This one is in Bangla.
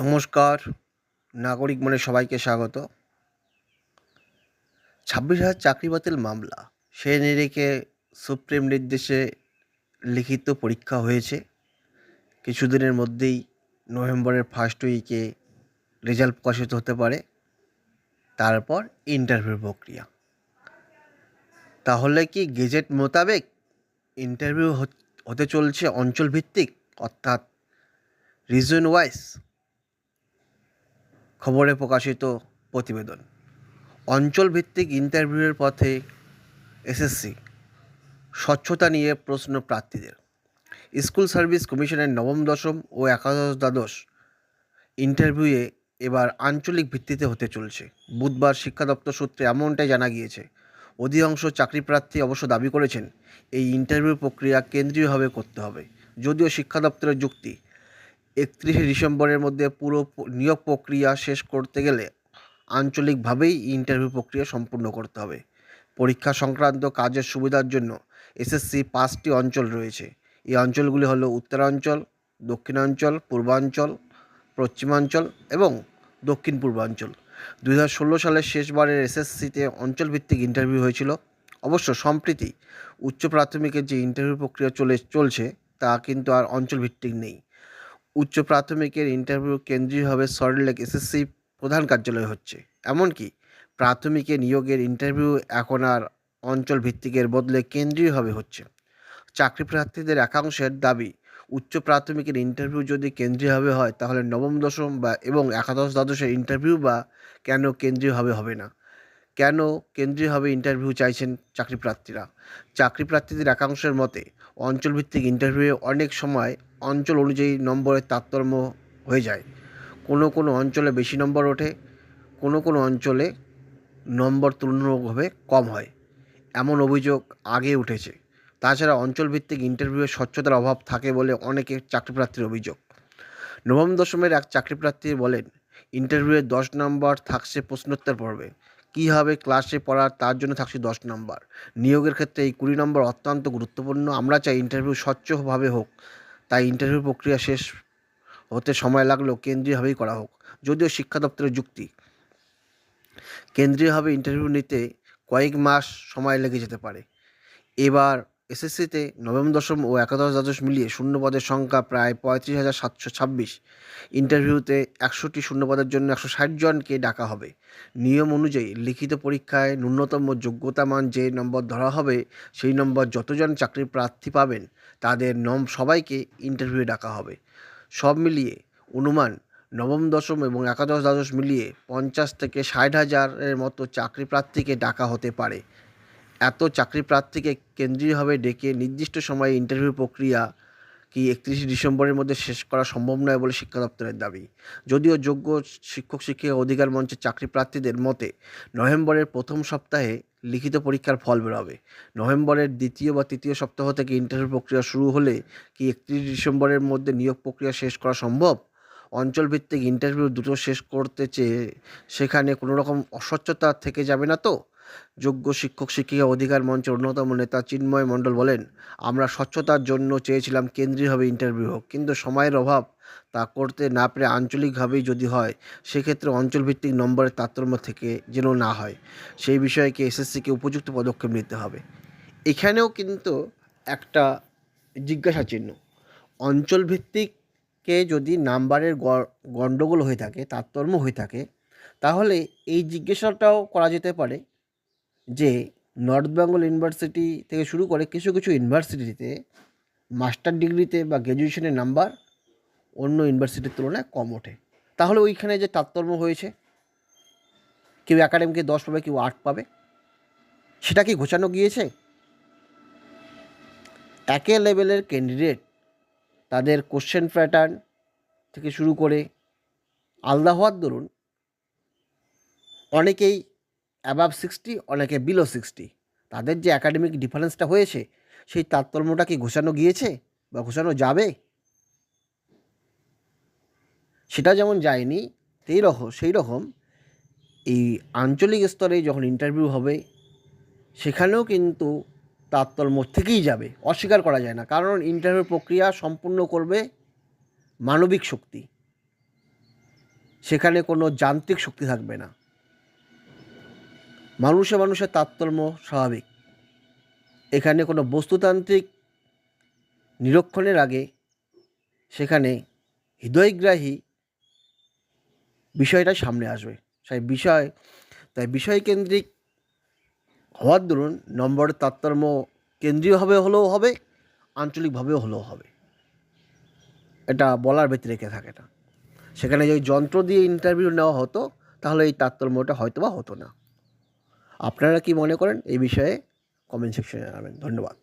নমস্কার, নাগরিক মনে সবাইকে স্বাগত। 26,000 চাকরি বাতিল মামলা, সে নিরিখে সুপ্রিম নির্দেশে লিখিত পরীক্ষা হয়েছে। কিছুদিনের মধ্যেই নভেম্বরের ফার্স্ট উইকে রেজাল্ট প্রকাশিত হতে পারে। তারপর ইন্টারভিউ প্রক্রিয়া। তাহলে কি গেজেট মোতাবেক ইন্টারভিউ হতে চলছে অঞ্চলভিত্তিক, অর্থাৎ রিজন ওয়াইজ? খবরে প্রকাশিত প্রতিবেদন। অঞ্চলভিত্তিক ইন্টারভিউয়ের পথে এসএসসি। স্বচ্ছতা নিয়ে প্রশ্ন প্রার্থীদের। স্কুল সার্ভিস কমিশনের নবম দশম ও একাদশ দ্বাদশ ইন্টারভিউয়ে এবার আঞ্চলিক ভিত্তিতে হতে চলছে। বুধবার শিক্ষা দপ্তর সূত্রে এমনটাই জানা গিয়েছে। অধিকাংশ চাকরি প্রার্থী অবশ্য দাবি করেছেন এই ইন্টারভিউ প্রক্রিয়া কেন্দ্রীয়ভাবে করতে হবে। যদিও শিক্ষা দপ্তরের যুক্তি, 31শে ডিসেম্বরের মধ্যে পুরো নিয়োগ প্রক্রিয়া শেষ করতে গেলে আঞ্চলিকভাবেই ইন্টারভিউ প্রক্রিয়া সম্পূর্ণ করতে হবে। পরীক্ষা সংক্রান্ত কাজের সুবিধার জন্য এসএসসি 5টি অঞ্চল রয়েছে। এই অঞ্চলগুলি হলো উত্তরাঞ্চল, দক্ষিণাঞ্চল, পূর্বাঞ্চল, পশ্চিমাঞ্চল এবং দক্ষিণ পূর্বাঞ্চল। 2016 সালের শেষবারের এসএসসিতে অঞ্চলভিত্তিক ইন্টারভিউ হয়েছিল। অবশ্য সম্প্রতি উচ্চ প্রাথমিকের যে ইন্টারভিউ প্রক্রিয়া চলছে তা কিন্তু আর অঞ্চলভিত্তিক নেই। উচ্চ প্রাথমিকের ইন্টারভিউ কেন্দ্রীয়ভাবে সল্টলেক এসএসসি প্রধান কার্যালয় হচ্ছে। এমনকি প্রাথমিকে নিয়োগের ইন্টারভিউ এখন আর অঞ্চল ভিত্তিকের বদলে কেন্দ্রীয়ভাবে হচ্ছে। চাকরি প্রার্থীদের একাংশের দাবি, উচ্চ প্রাথমিকের ইন্টারভিউ যদি কেন্দ্রীয়ভাবে হয় তাহলে নবম দশম এবং একাদশ দ্বাদশের ইন্টারভিউ কেন কেন্দ্রীয়ভাবে হবে না? কেন কেন্দ্রীয়ভাবে ইন্টারভিউ চাইছেন চাকরি প্রার্থীরা? চাকরি প্রার্থীদের একাংশের মতে অঞ্চলভিত্তিক ইন্টারভিউয়ে অনেক সময় অঞ্চল অনুযায়ী নম্বরের তারতম্য হয়ে যায়। কোনো অঞ্চলে বেশি নম্বর ওঠে, কোনো অঞ্চলে নম্বর তুলনামূলকভাবে কম হয়, এমন অভিযোগ আগে উঠেছে। তাছাড়া অঞ্চলভিত্তিক ইন্টারভিউয়ে স্বচ্ছতার অভাব থাকে বলে অনেকে চাকরিপ্রার্থীর অভিযোগ। নবম দশমের এক চাকরিপ্রার্থী বলেন, ইন্টারভিউয়ে 10 নম্বর থাকছে প্রশ্নোত্তর পর্বে, কী হবে ক্লাসে পড়ার তার জন্য থাকছে 10 নম্বর। নিয়োগের ক্ষেত্রে এই 20 নম্বর অত্যন্ত গুরুত্বপূর্ণ। আমরা চাই ইন্টারভিউ স্বচ্ছভাবে হোক, তাই ইন্টারভিউ প্রক্রিয়া শেষ হতে সময় লাগলেও কেন্দ্রীয়ভাবেই করা হোক। যদিও শিক্ষা দপ্তরের যুক্তি, কেন্দ্রীয়ভাবে ইন্টারভিউ নিতে কয়েক মাস সময় লেগে যেতে পারে। এবার এসএসসিতে নবম দশম ও একাদশ দ্বাদশ মিলিয়ে শূন্যপদের সংখ্যা প্রায় 35,726। ইন্টারভিউতে 100টি শূন্যপদের জন্য 160 জনকে ডাকা হবে। নিয়ম অনুযায়ী লিখিত পরীক্ষায় ন্যূনতম যোগ্যতা মান যে নম্বর ধরা হবে, সেই নম্বর যতজন চাকরি প্রার্থী পাবেন তাদের সবাইকে ইন্টারভিউ ডাকা হবে। সব মিলিয়ে অনুমান, নবম দশম এবং একাদশ দ্বাদশ মিলিয়ে 50 থেকে 60,000-এর মতো চাকরি প্রার্থীকে ডাকা হতে পারে। এত চাকরি প্রার্থীকে কেন্দ্রীয়ভাবে ডেকে নির্দিষ্ট সময়ে ইন্টারভিউ প্রক্রিয়া কি 31শে ডিসেম্বরের মধ্যে শেষ করা সম্ভব নয় বলে শিক্ষা দপ্তরের দাবি। যদিও যোগ্য শিক্ষক শিক্ষিকা অধিকার মঞ্চের চাকরি প্রার্থীদের মতে নভেম্বরের প্রথম সপ্তাহে লিখিত পরীক্ষার ফল বেরোবে। নভেম্বরের দ্বিতীয় বা তৃতীয় সপ্তাহ থেকে ইন্টারভিউ প্রক্রিয়া শুরু হলে কি 31 ডিসেম্বরের মধ্যে নিয়োগ প্রক্রিয়া শেষ করা সম্ভব? অঞ্চলভিত্তিক ইন্টারভিউ দ্রুত শেষ করতে চেয়ে সেখানে কোনো রকম অস্বচ্ছতা থেকে যাবে না তো? যোগ্য শিক্ষক শিক্ষিকা অধিকার মঞ্চের অন্যতম নেতা চিন্ময় মণ্ডল বলেন, আমরা স্বচ্ছতার জন্য চেয়েছিলাম কেন্দ্রীয়ভাবে ইন্টারভিউ হোক, কিন্তু সময়ের অভাব, তা করতে না পেরে আঞ্চলিকভাবেই যদি হয় সেক্ষেত্রে অঞ্চলভিত্তিক নম্বরের তারতম্য থেকে যেন না হয়, সেই বিষয়কে এসএসসিকে উপযুক্ত পদক্ষেপ নিতে হবে। এখানেও কিন্তু একটা জিজ্ঞাসা চিহ্ন। অঞ্চলভিত্তিকে যদি নাম্বারের গণ্ডগোল হয়ে থাকে, তারতম্য হয়ে থাকে, তাহলে এই জিজ্ঞাসাটাও করা যেতে পারে যে নর্থ বেঙ্গল ইউনিভার্সিটি থেকে শুরু করে কিছু ইউনিভার্সিটিতে মাস্টার ডিগ্রিতে বা গ্র্যাজুয়েশনের নাম্বার অন্য ইউনিভার্সিটির তুলনায় কম ওঠে। তাহলে ওইখানে যে তারতম্য হয়েছে, কেউ একাডেমিকে 10 পাবে, কেউ 8 পাবে, সেটা কি ঘোচানো গিয়েছে? একই লেভেলের ক্যান্ডিডেট, তাদের কোশ্চেন প্যাটার্ন থেকে শুরু করে আলাদা হওয়ার দরুন অনেকেই অ্যাবাভ 60, অনেকে বিলো 60, তাদের যে অ্যাকাডেমিক ডিফারেন্সটা হয়েছে সেই তারতম্যটা কি ঘোচানো গিয়েছে বা ঘোচানো যাবে? সেটা যেমন যায়নি সেই রকম এই আঞ্চলিক স্তরে যখন ইন্টারভিউ হবে সেখানেও কিন্তু তারতম্য থেকেই যাবে, অস্বীকার করা যায় না। কারণ ইন্টারভিউ প্রক্রিয়া সম্পূর্ণ করবে মানবিক শক্তি। সেখানে কোনো যান্ত্রিক শক্তি থাকবে না। মানুষের তারতম্য স্বাভাবিক। এখানে কোনো বস্তুতান্ত্রিক নিরীক্ষণের আগে সেখানে হৃদয়গ্রাহী বিষয়টা সামনে আসবে। তাই বিষয়কেন্দ্রিক হওয়ার দরুন নম্বরের তারতম্য কেন্দ্রীয়ভাবে হলেও হবে, আঞ্চলিকভাবেও হলেও হবে। এটা বলার ব্যতি রেখে থাকে না। সেখানে যদি যন্ত্র দিয়ে ইন্টারভিউ নেওয়া হতো তাহলে এই তারতম্যটা হয়তো বা হতো না। আপনারা কি মনে করেন এই বিষয়ে কমেন্ট সেকশনে জানাবেন। ধন্যবাদ।